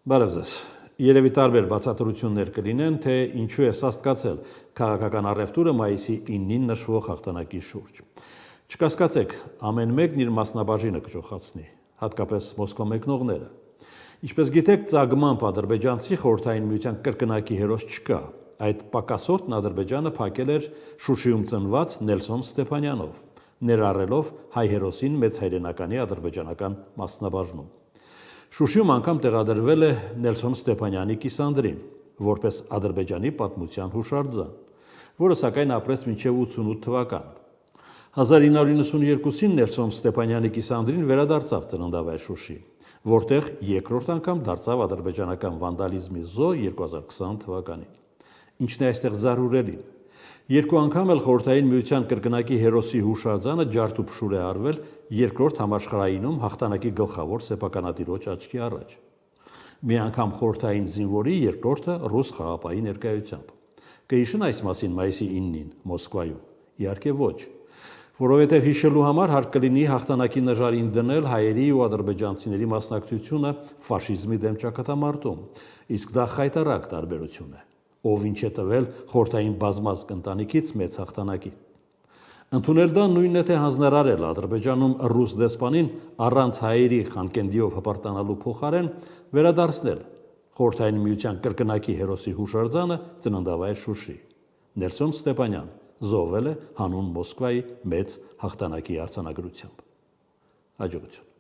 Բարև ձեզ։ Երևի տարբեր բացատրություններ կլինեն, թե ինչու է սաստկացել քաղաքական առևտուրը մայիսի 9-ին նշվող հաղթանակի շուրջ։ Չկասկածեք, ամեն մեկն իր մասնաբաժինը կճոխացնի, հատկապես Մոսկվա մեկնողները։ Ինչպես գիտեք, ծագմամբ ադրբեջանցի խորհրդային միության կրկնակի հերոս չկա։ Այդ պակասորտն Ադրբեջանը փակել էր Շուշիում ծնված Նելսոն Ստեփանյանով, ներառելով հայ հերոսին մեծ հայրենականի ադրբեջանական մասնաբաժնում։ Շուշիում անգամ տեղադրվել է Նելսոն Ստեփանյանի կիսանդրին, որպես Ադրբեջանի պատմության հուշարձան, որը սակայն ապրեց մինչև 88 թվական։ 1992-ին Նելսոն Ստեփանյանի կիսանդրին վերադարձավ ծննդավայր Շուշի, որտեղ երկրորդ անգամ դարձավ ադրբեջանական վանդալիզմի զոհ 2020 թվականին։ Ինչն է այստեղ զարհուրելին։ Երկու անգամ էլ խորհրդային միության կրկնակի հերոսի հուշարձանը ջարդուփշուր է արվել երկրորդ համաշխարհայինում հաղթանակի գլխավոր սեփականատիրոջ աչքի առաջ։ Մի անգամ խորհրդային զինվորի, երկրորդը ռուս խաղապահի ներկայությամբ։ Կհիշեն այս մասին մայիսի 9-ին Մոսկվայում։ Իհարկե ոչ, որովհետև հիշելու համար հարկ կլինի հաղթանակի նժարին դնել հայերի ու ադրբեջանցիների մասնակցությունը ֆաշիզմի դեմ ճակատամարտում, իսկ դա խայտառակ տարբերություն է, ով ինչ է տվել խորհրդային բազմազգ ընտանիքից մեծ հաղթանակի։ Ընդունել դա նույնն է, թե հանձնարարել Ադրբեջանում ռուս դեսպանին առանց հայերի Խանկենդիով հպարտանալու փոխարեն վերադարձնել խորհրդային միության կրկնակի հերոսի հուշարձանը ծննդավայր Շուշի։ Նելսոն Ստեփանյան զոհվել է հանուն Մոսկվայի մեծ հաղթանակի արձանագրությամբ։ Հաջողություն։